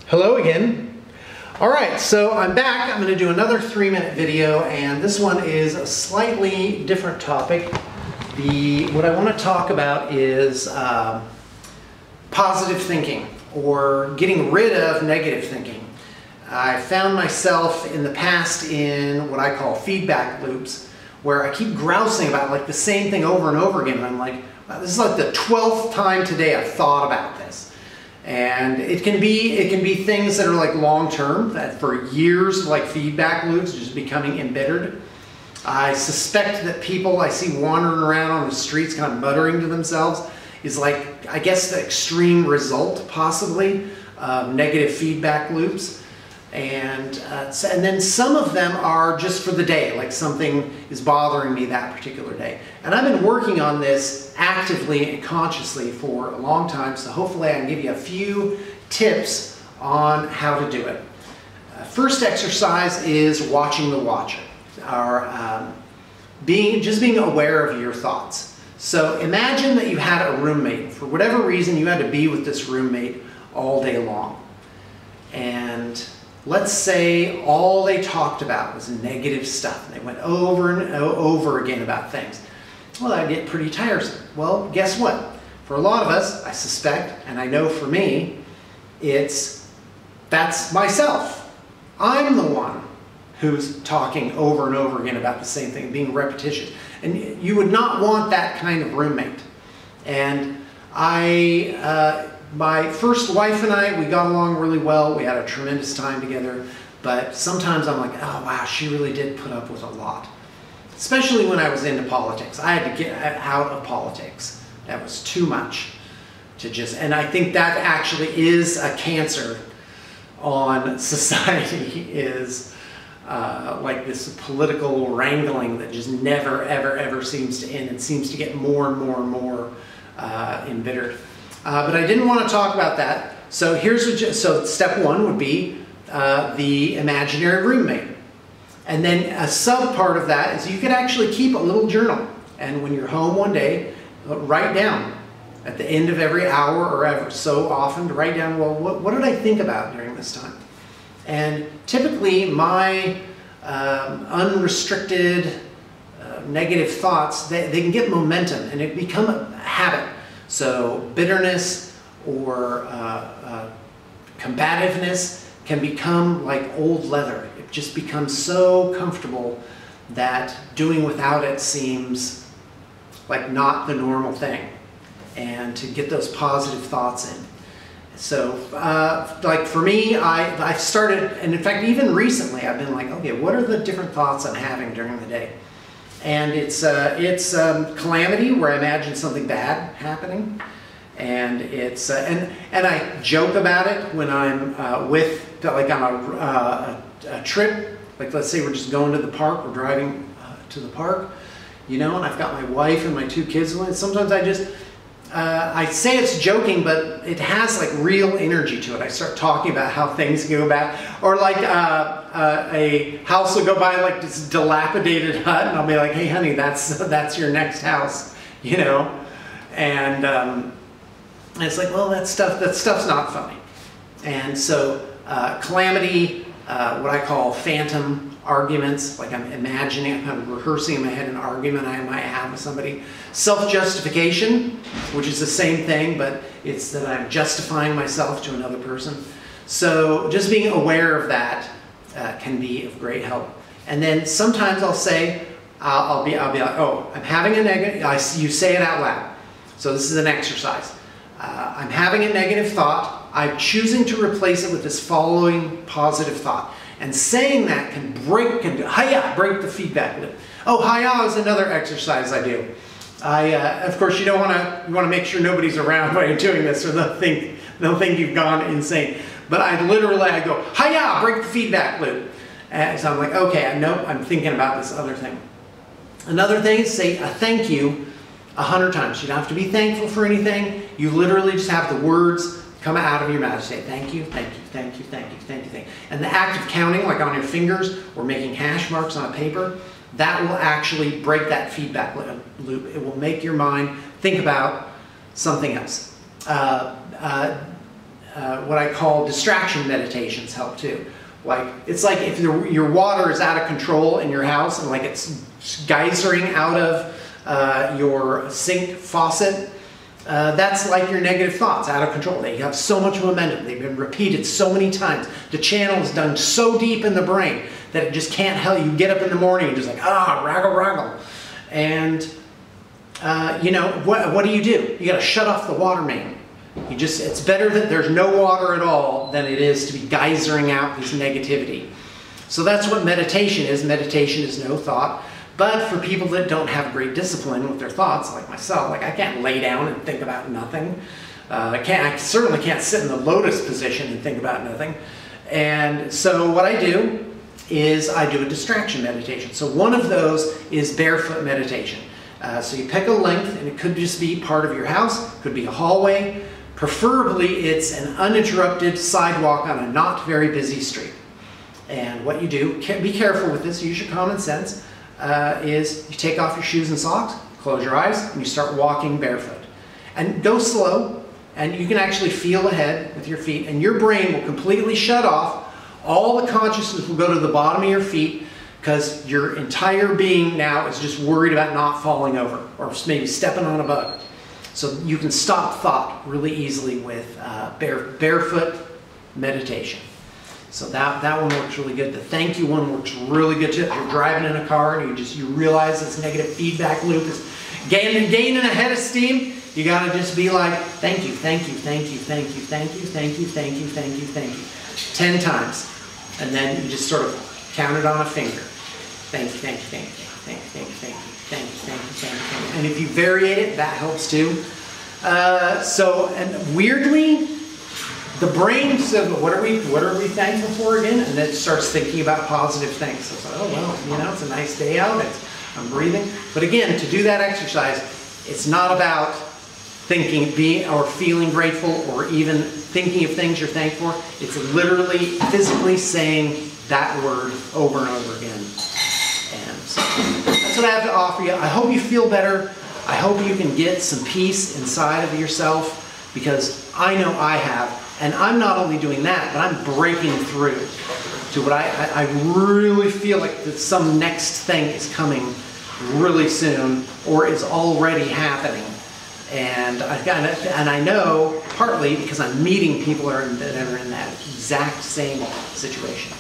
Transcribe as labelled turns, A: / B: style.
A: Hello again. All right, so I'm back. I'm going to do another 3-minute video, and this one is a slightly different topic. What I want to talk about is positive thinking, or getting rid of negative thinking. I found myself in the past in what I call feedback loops, where I keep grousing about like the same thing over and over again, and I'm like, wow, this is like the 12th time today I've thought about this. And it can be things that are like long-term, that for years, like feedback loops, just becoming embittered. I suspect that people I see wandering around on the streets kind of muttering to themselves is like, I guess, the extreme result, possibly, of negative feedback loops. And then some of them are just for the day, like something is bothering me that particular day. And I've been working on this actively and consciously for a long time, so hopefully I can give you a few tips on how to do it. First exercise is watching the watcher, or just being aware of your thoughts. So imagine that you had a roommate. For whatever reason, you had to be with this roommate all day long. And let's say all they talked about was negative stuff. They went over and over again about things. Well, that'd get pretty tiresome. Well, guess what? For a lot of us, I suspect, and I know for me, that's myself. I'm the one who's talking over and over again about the same thing, being repetitious. And you would not want that kind of roommate. And my first wife and I, we got along really well. We had a tremendous time together. But sometimes I'm like, oh wow, she really did put up with a lot. Especially when I was into politics. I had to get out of politics. That was too much to and I think that actually is a cancer on society, is like this political wrangling that just never, ever, ever seems to end, and seems to get more and more and more embittered. But I didn't want to talk about that. So so step one would be the imaginary roommate. And then a sub part of that is you could actually keep a little journal. And when you're home one day, write down at the end of every hour or ever so often to write down, well, what did I think about during this time? And typically my unrestricted negative thoughts, they can get momentum and it become a habit. So bitterness or combativeness can become like old leather. It just becomes so comfortable that doing without it seems like not the normal thing. And to get those positive thoughts in. So like for me, I've started, and in fact even recently I've been like, okay, what are the different thoughts I'm having during the day? And it's calamity, where I imagine something bad happening. And it's and I joke about it when I'm like on a trip. Like let's say we're just going to the park, we're driving to the park, you know, and I've got my wife and my 2 kids with me. Sometimes I say it's joking, but it has like real energy to it. I start talking about how things go bad, or like a house will go by like this dilapidated hut, and I'll be like, "Hey, honey, that's your next house," you know, and it's like, well, that stuff's not funny. And so calamity, what I call phantom arguments, like I'm imagining, I'm kind of rehearsing in my head an argument I might have with somebody. Self-justification, which is the same thing, but it's that I'm justifying myself to another person. So just being aware of that can be of great help. And then sometimes I'll say, I'll be like, oh, I'm having a negative, you say it out loud. So this is an exercise. I'm having a negative thought. I'm choosing to replace it with this following positive thought. And saying that can break the feedback loop. Oh, hiya is another exercise I do. Of course, you want to make sure nobody's around while you're doing this, or they'll think you've gone insane. But I go, hiya, break the feedback loop. And so I'm like, okay, nope, I'm thinking about this other thing. Another thing is say a thank you 100 times. You don't have to be thankful for anything. You literally just have the words come out of your mouth. Say thank you, thank you, thank you, thank you, thank you, thank you. And the act of counting, like on your fingers or making hash marks on a paper, that will actually break that feedback loop. It will make your mind think about something else. what I call distraction meditations help too. Like, it's like if your water is out of control in your house and like it's geysering out of your sink faucet, that's like your negative thoughts out of control. They have so much momentum. They've been repeated so many times. The channel is done so deep in the brain that it just can't help. You get up in the morning and just like, raggle, raggle. And, you know, what do? You got to shut off the water main. It's better that there's no water at all than it is to be geysering out this negativity. So that's what meditation is. Meditation is no thought. But for people that don't have great discipline with their thoughts, like myself, like I can't lay down and think about nothing. I certainly can't sit in the lotus position and think about nothing. And so what I do is I do a distraction meditation. So one of those is barefoot meditation. So you pick a length, and it could just be part of your house, could be a hallway. Preferably it's an uninterrupted sidewalk on a not very busy street. And what you do, be careful with this, use your common sense, is you take off your shoes and socks, close your eyes, and you start walking barefoot. And go slow, and you can actually feel ahead with your feet, and your brain will completely shut off. All the consciousness will go to the bottom of your feet, because your entire being now is just worried about not falling over, or maybe stepping on a bug. So you can stop thought really easily with barefoot meditation. So that one works really good. The thank you one works really good too. If you're driving in a car and you realize this negative feedback loop is gaining a head of steam, you gotta just be like, thank you, thank you, thank you, thank you, thank you, thank you, thank you, thank you, thank you. 10 times. And then you just sort of count it on a finger. Thank you, thank you, thank you, thank you, thank you, thank you, thank you, thank you, thank you, thank you. And if you variate it, that helps too. And weirdly, the brain says, what are we thankful for again? And then it starts thinking about positive things. So it's like, oh well, you know, it's a nice day out, I'm breathing. But again, to do that exercise, it's not about thinking, being, or feeling grateful, or even thinking of things you're thankful for. It's literally, physically saying that word over and over again. And so that's what I have to offer you. I hope you feel better. I hope you can get some peace inside of yourself, because I know I have. And I'm not only doing that, but I'm breaking through to what I really feel like that some next thing is coming really soon, or is already happening. And I know partly because I'm meeting people that are in that exact same situation.